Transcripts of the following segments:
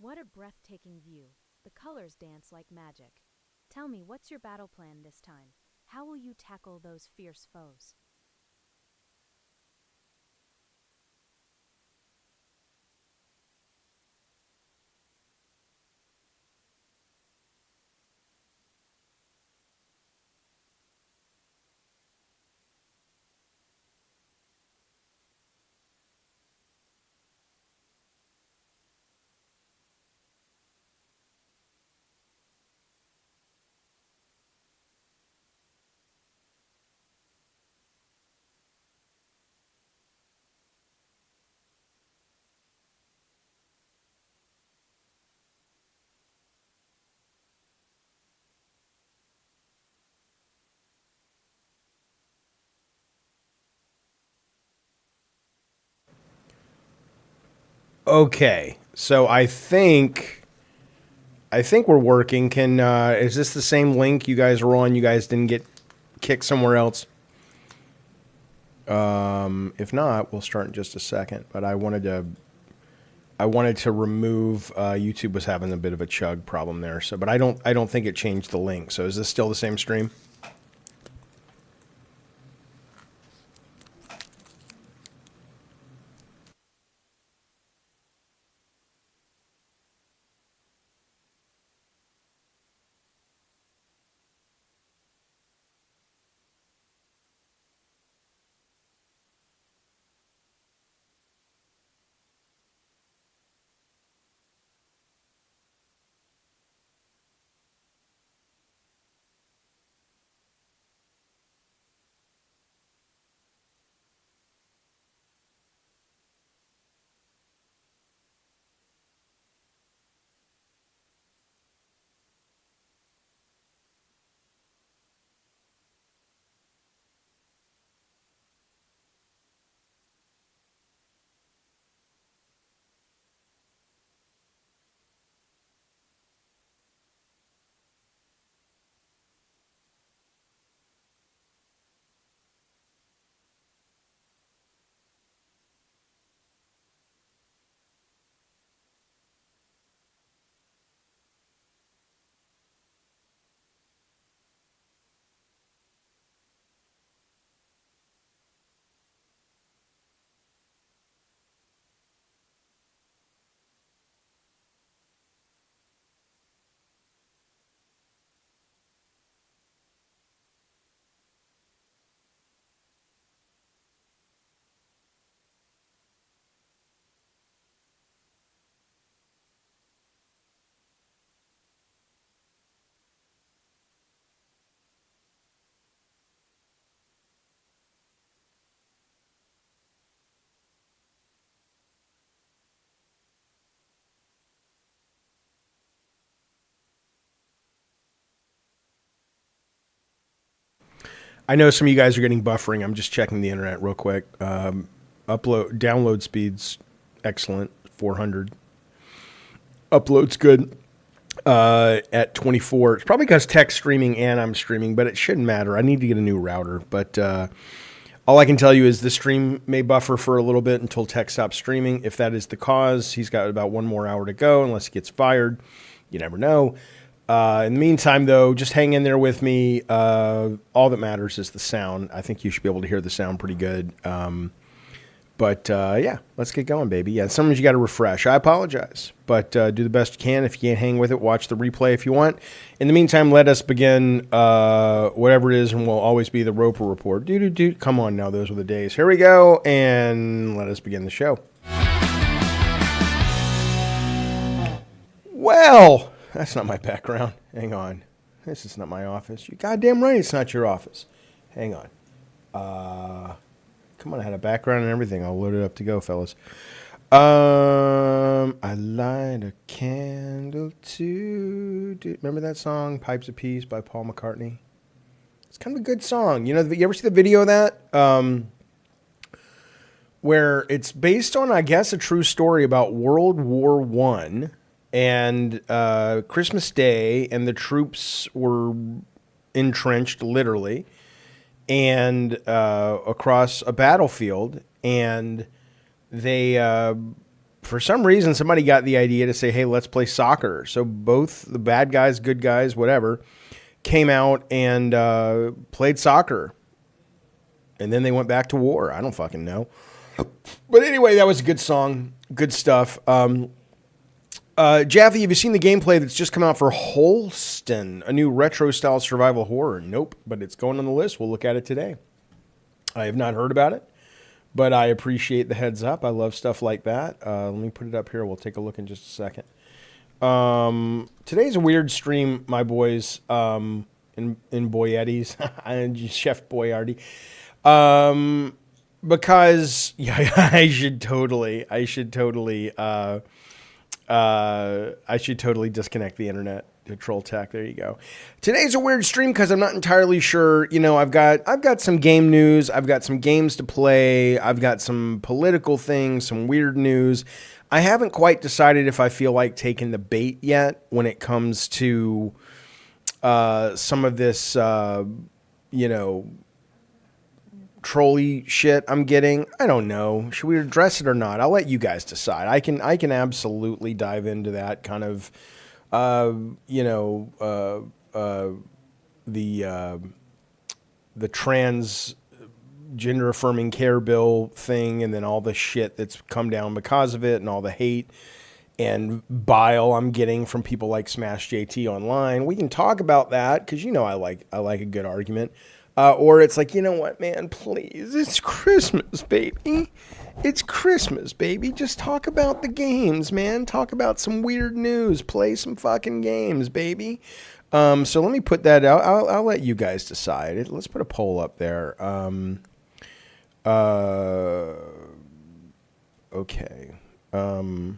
What a breathtaking view. The colors dance like magic. Tell me, what's your battle plan this time? How will you tackle those fierce foes? Okay, so I think we're working. Can is this the same link you guys are on? You guys didn't get kicked somewhere else? If not, we'll start in just a second. But I wanted to remove YouTube was having a bit of a chug problem there. So, but I don't think it changed the link. So is this still the same stream? I know some of you guys are getting buffering. I'm just checking the internet real quick. Download speeds excellent, 400. Upload's good at 24. It's probably because tech's streaming and I'm streaming, but it shouldn't matter. I need to get a new router, but all I can tell you is the stream may buffer for a little bit until tech stops streaming. If that is the cause, he's got about one more hour to go unless he gets fired. You never know. In the meantime, though, just hang in there with me. All that matters is the sound. I think you should be able to hear the sound pretty good. But yeah, let's get going, baby. Yeah, sometimes you got to refresh. I apologize, but do the best you can. If you can't hang with it, watch the replay if you want. In the meantime, let us begin whatever it is, and we'll always be the Roper Report. Come on now, those were the days. Here we go, and let us begin the show. Well, that's not my background. Hang on. This is not my office. You're goddamn right it's not your office. Hang on. Come on, I had a background and everything. I'll load it up to go, fellas. I light a candle to... Remember that song, Pipes of Peace by Paul McCartney? It's kind of a good song. You know, you ever see the video of that? Where it's based on, I guess, a true story about World War I and Christmas Day, and the troops were entrenched, literally, and across a battlefield, and they for some reason, somebody got the idea to say, hey, let's play soccer. So both the bad guys, good guys, whatever, came out and played soccer. And then they went back to war. I don't fucking know. But anyway, that was a good song. Good stuff. Jaffe, have you seen the gameplay that's just come out for Holston, a new retro-style survival horror? Nope, but it's going on the list. We'll look at it today. I have not heard about it, but I appreciate the heads up. I love stuff like that. Let me put it up here. We'll take a look in just a second. Today's a weird stream, my boys, in Boyetti's, Chef Boyardee. Because yeah, I should totally disconnect the internet to troll tech. There you go. Today's a weird stream because I'm not entirely sure. You know, I've got some game news. I've got some games to play. I've got some political things, some weird news. I haven't quite decided if I feel like taking the bait yet when it comes to some of this, trolly shit I'm getting. I don't know. Should we address it or not? I'll let you guys decide. I can absolutely dive into that kind of, the trans gender affirming care bill thing, and then all the shit that's come down because of it, and all the hate and bile I'm getting from people like Smash JT online. We can talk about that because I like a good argument. Or it's like, you know what, man, please, it's Christmas, baby. It's Christmas, baby. Just talk about the games, man. Talk about some weird news. Play some fucking games, baby. So let me put that out. I'll let you guys decide. Let's put a poll up there. Okay. All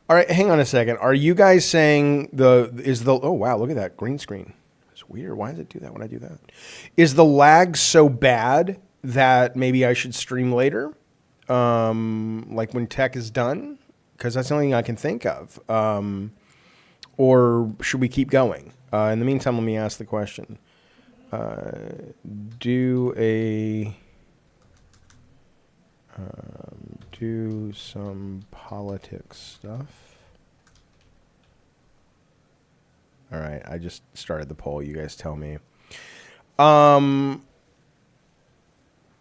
right, hang on a second. Are you guys saying oh, wow, look at that green screen. Weird. Why does it do that when I do that? Is the lag so bad that maybe I should stream later? Like when tech is done? Because that's the only thing I can think of. Or should we keep going? In the meantime, let me ask the question. Do some politics stuff. All right, I just started the poll. You guys tell me.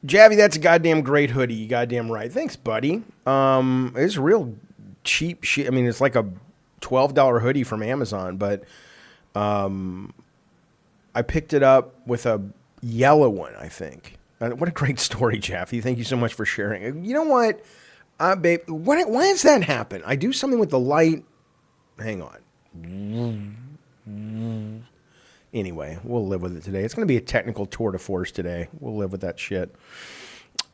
Jaffe, that's a goddamn great hoodie. You goddamn right. Thanks, buddy. It's real cheap shit. I mean, it's like a $12 hoodie from Amazon, but I picked it up with a yellow one, I think. What a great story, Jaffe. Thank you so much for sharing. You know what? Babe, why does that happen? I do something with the light. Hang on. Anyway, we'll live with it today. It's going to be a technical tour de force today. We'll live with that shit.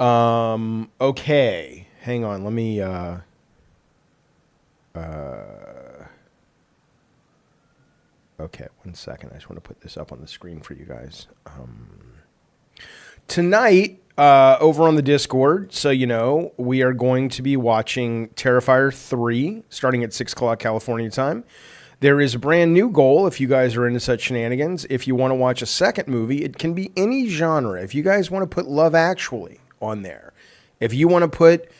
Okay. Hang on. Let me... Okay, 1 second. I just want to put this up on the screen for you guys. Tonight, over on the Discord, so you know, we are going to be watching Terrifier 3, starting at 6 o'clock California time. There is a brand new goal if you guys are into such shenanigans. If you want to watch a second movie, it can be any genre. If you guys want to put Love Actually on there, if you want to put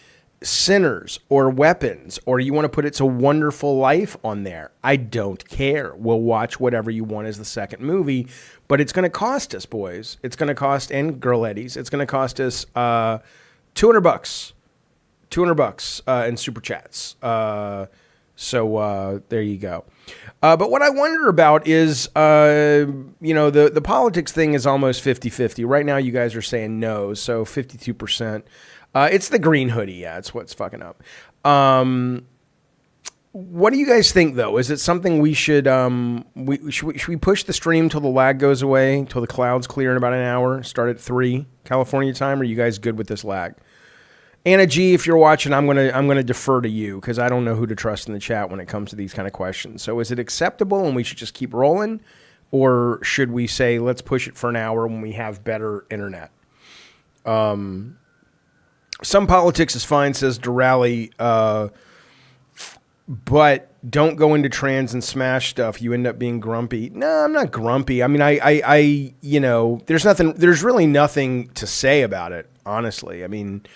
Sinners or Weapons, or you want to put It's a Wonderful Life on there, I don't care. We'll watch whatever you want as the second movie, but it's going to cost us, boys. It's going to cost, and girletties, it's going to cost us $200. $200 in super chats. So there you go. But what I wonder about is, the politics thing is almost 50-50. Right now, you guys are saying no, so 52%. It's the green hoodie. Yeah, it's what's fucking up. What do you guys think, though? Is it something we should should we push the stream till the lag goes away, till the clouds clear in about an hour? Start at 3 California time. Or are you guys good with this lag? Anna G, if you're watching, I'm gonna defer to you because I don't know who to trust in the chat when it comes to these kind of questions. So is it acceptable and we should just keep rolling, or should we say let's push it for an hour when we have better internet? Some politics is fine, says Durali, but don't go into trans and smash stuff. You end up being grumpy. No, I'm not grumpy. I mean, I there's really nothing to say about it, honestly. I mean,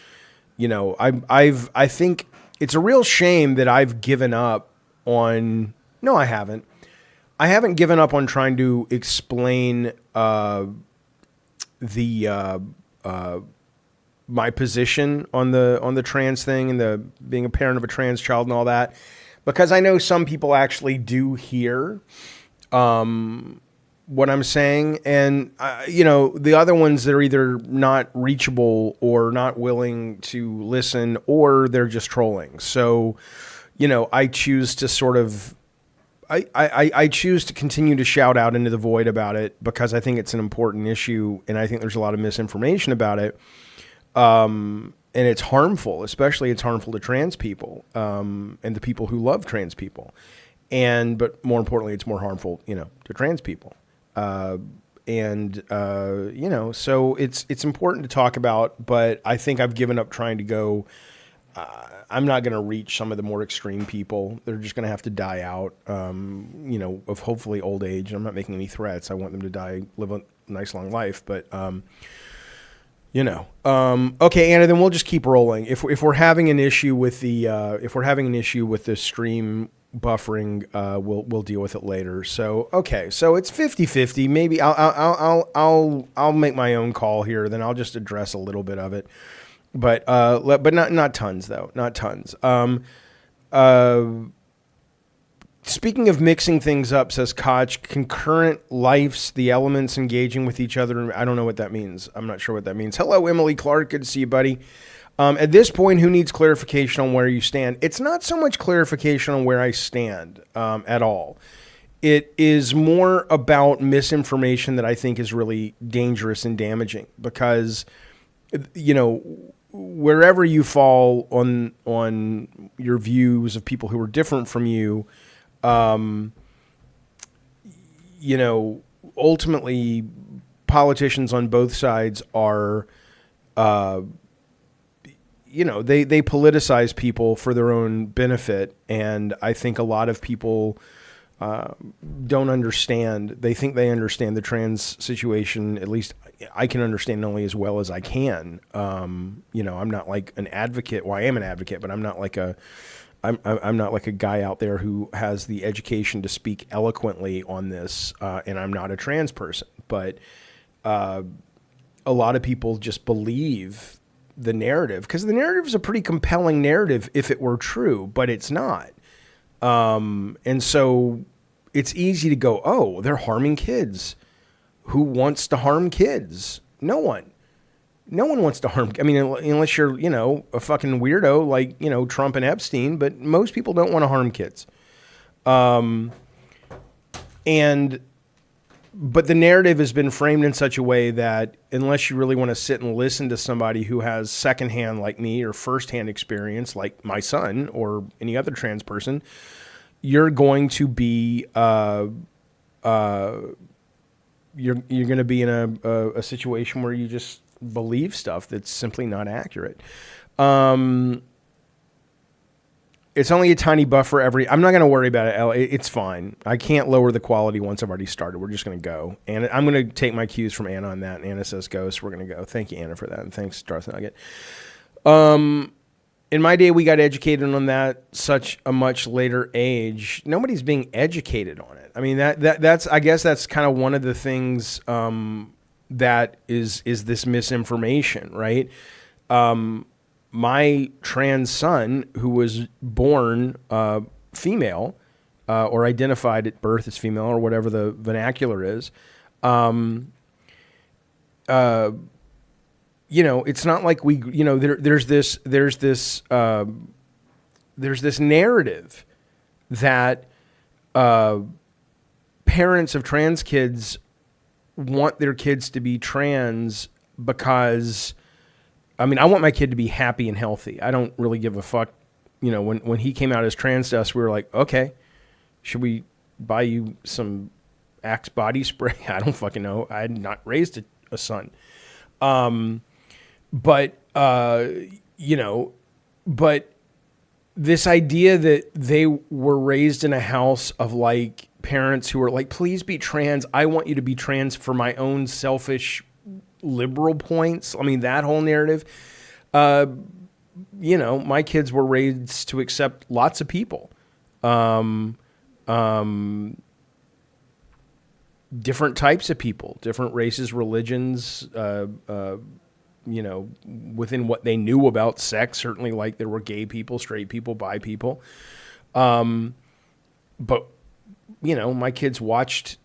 I think it's a real shame that I've given up on. No, I haven't. I haven't given up on trying to explain my position on the trans thing and the being a parent of a trans child and all that, because I know some people actually do hear what I'm saying, and the other ones that are either not reachable or not willing to listen, or they're just trolling. So, I choose to sort of. I choose to continue to shout out into the void about it because I think it's an important issue, and I think there's a lot of misinformation about it. And it's harmful, especially it's harmful to trans people, and the people who love trans people. But more importantly, it's more harmful, to trans people. So it's important to talk about, but I think I've given up trying to go, I'm not going to reach some of the more extreme people. They're just going to have to die out, of hopefully old age. I'm not making any threats. I want them to die, live a nice long life, but, okay, Anna, then we'll just keep rolling. If we're having an issue with the stream buffering, we'll deal with it later. So, okay. So it's 50-50. Maybe I'll make my own call here. Then I'll just address a little bit of it. But not tons though. Not tons. Speaking of mixing things up, says Koch, concurrent lives, the elements engaging with each other. I don't know what that means. I'm not sure what that means. Hello, Emily Clark. Good to see you, buddy. At this point, who needs clarification on where you stand? It's not so much clarification on where I stand at all. It is more about misinformation that I think is really dangerous and damaging because, wherever you fall on your views of people who are different from you, ultimately politicians on both sides are, they politicize people for their own benefit. And I think a lot of people don't understand. They think they understand the trans situation. At least I can understand only as well as I can. I'm not like an advocate. Well, I am an advocate, but I'm not like I'm not like a guy out there who has the education to speak eloquently on this. And I'm not a trans person, but a lot of people just believe the narrative because the narrative is a pretty compelling narrative if it were true, but it's not. And so it's easy to go, oh, they're harming kids. Who wants to harm kids? No one. No one wants to harm. I mean, unless you're, a fucking weirdo like, Trump and Epstein, but most people don't want to harm kids. But the narrative has been framed in such a way that unless you really want to sit and listen to somebody who has secondhand like me or firsthand experience like my son or any other trans person, you're going to be you're going to be in a situation where you just believe stuff that's simply not accurate. It's only a tiny buffer I'm not going to worry about it. It's fine. I can't lower the quality once I've already started. We're just going to go. And I'm going to take my cues from Anna on that. And Anna says go, so we're going to go. Thank you, Anna, for that. And thanks, Darth Nugget. In my day, we got educated on that such a much later age. Nobody's being educated on it. I mean, that's I guess that's kind of one of the things that is this misinformation, right? My trans son, who was born female or identified at birth as female or whatever the vernacular is, it's not like we, there's this narrative that parents of trans kids want their kids to be trans because, I want my kid to be happy and healthy. I don't really give a fuck. When he came out as trans to us, we were like, okay, should we buy you some Axe body spray? I don't fucking know. I had not raised a son. But this idea that they were raised in a house of like parents who were like, please be trans. I want you to be trans for my own selfish liberal points. That whole narrative, you know, my kids were raised to accept lots of people. Different types of people, different races, religions, you know, within what they knew about sex, certainly, like there were gay people, straight people, bi people. But, you know, my kids watched,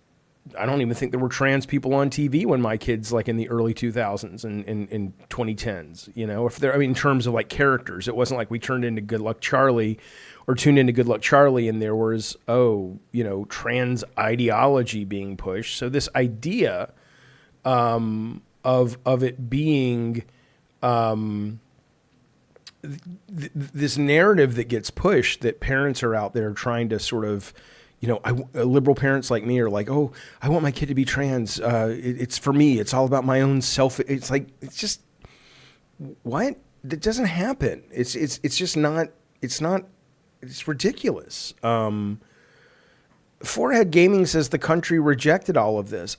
I don't even think there were trans people on TV when my kids, like in the early 2000s and in 2010s, you know, if they're, I mean, in terms of like characters, it wasn't like we turned into Good Luck Charlie or tuned into Good Luck Charlie and there was, oh, you know, trans ideology being pushed. So this idea of it being this narrative that gets pushed, that parents are out there trying to sort of, you know, liberal parents like me are like, oh, I want my kid to be trans. It's for me. It's all about my own self. It's like, it's just, what? That doesn't happen. It's just not, it's ridiculous. Forehead Gaming says the country rejected all of this.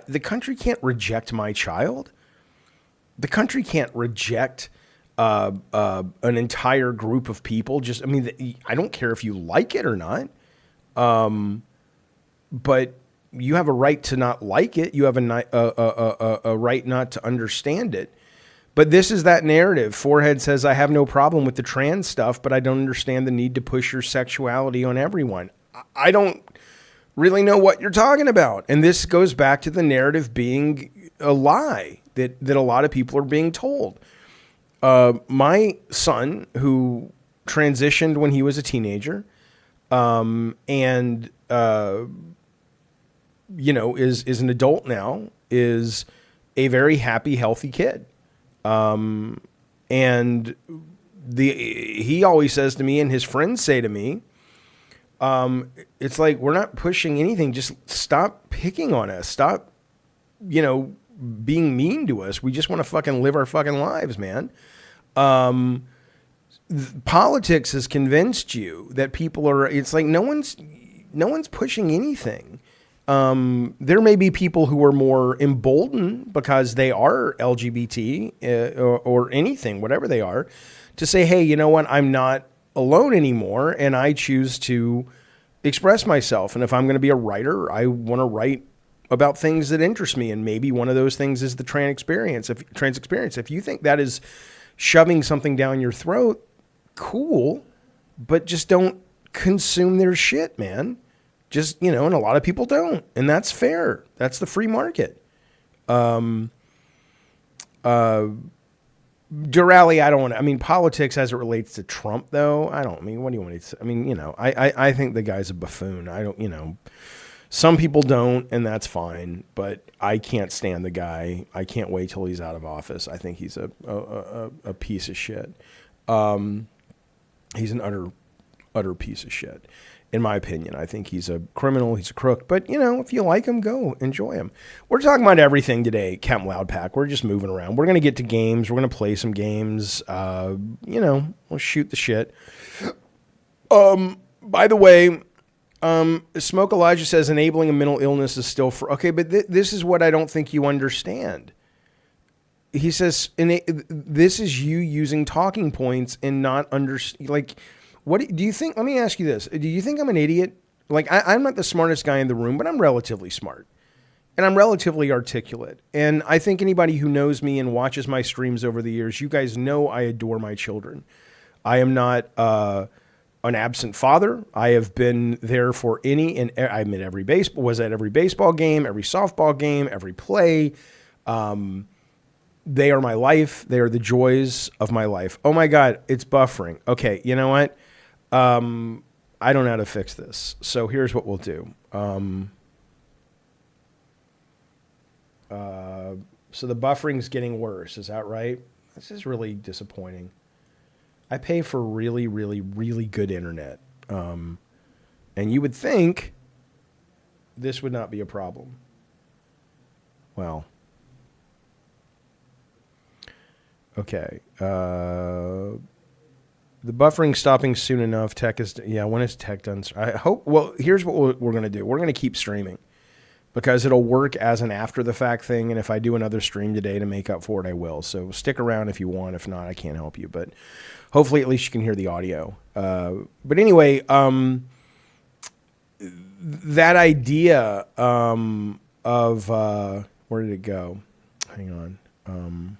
The country can't reject my child. The country can't reject an entire group of people. Just, I mean, I don't care if you like it or not. But you have a right to not like it. You have a right not to understand it. But this is that narrative. Forehead says, I have no problem with the trans stuff, but I don't understand the need to push your sexuality on everyone. I don't really know what you're talking about. And this goes back to the narrative being a lie that a lot of people are being told. My son, who transitioned when he was a teenager, and you know, is an adult now, is a very happy, healthy kid. And he always says to me, and his friends say to me, it's like, we're not pushing anything. Just stop picking on us. Stop, you know, being mean to us. We just want to fucking live our fucking lives, man. Politics has convinced you that people are, it's like no one's pushing anything. There may be people who are more emboldened because they are LGBT or anything, whatever they are, to say, hey, you know what? I'm not alone anymore, and I choose to express myself. And if I'm going to be a writer, I want to write about things that interest me. And maybe one of those things is the trans experience. If you think that is shoving something down your throat, cool, but just don't consume their shit, man. Just, you know, and a lot of people don't, and that's fair. That's the free market. Durali, I don't want to, I mean, politics as it relates to Trump, though, I don't, I mean, what do you want to say? I mean, you know, I think the guy's a buffoon. I don't, you know, some people don't, and that's fine, but I can't stand the guy. I can't wait till he's out of office. I think he's a piece of shit. He's an utter piece of shit. In my opinion, I think he's a criminal. He's a crook. But, you know, if you like him, go enjoy him. We're talking about everything today, Captain Loud Pack. We're just moving around. We're going to get to games. We're going to play some games. You know, we'll shoot the shit. By the way, Smoke Elijah says enabling a mental illness is still for... Okay, but this is what I don't think you understand. He says this is you using talking points and not like... What do you think? Let me ask you this. Do you think I'm an idiot? Like, I'm not the smartest guy in the room, but I'm relatively smart. And I'm relatively articulate. And I think anybody who knows me and watches my streams over the years, you guys know I adore my children. I am not an absent father. I have been there for I'm at every baseball, was at every baseball game, every softball game, every play. They are my life. They are the joys of my life. Oh my God, it's buffering. Okay, you know what? I don't know how to fix this. So here's what we'll do. So the buffering's getting worse. Is that right? This is really disappointing. I pay for really, really, really good internet. And you would think this would not be a problem. Well, okay. The buffering stopping soon enough. Tech is, yeah, when is tech done? I hope, well, here's what we're going to do. We're going to keep streaming. because it'll work as an after the fact thing. And if I do another stream today to make up for it, I will. So stick around if you want. If not, I can't help you. But hopefully, at least you can hear the audio. But anyway, that idea of where did it go? Hang on.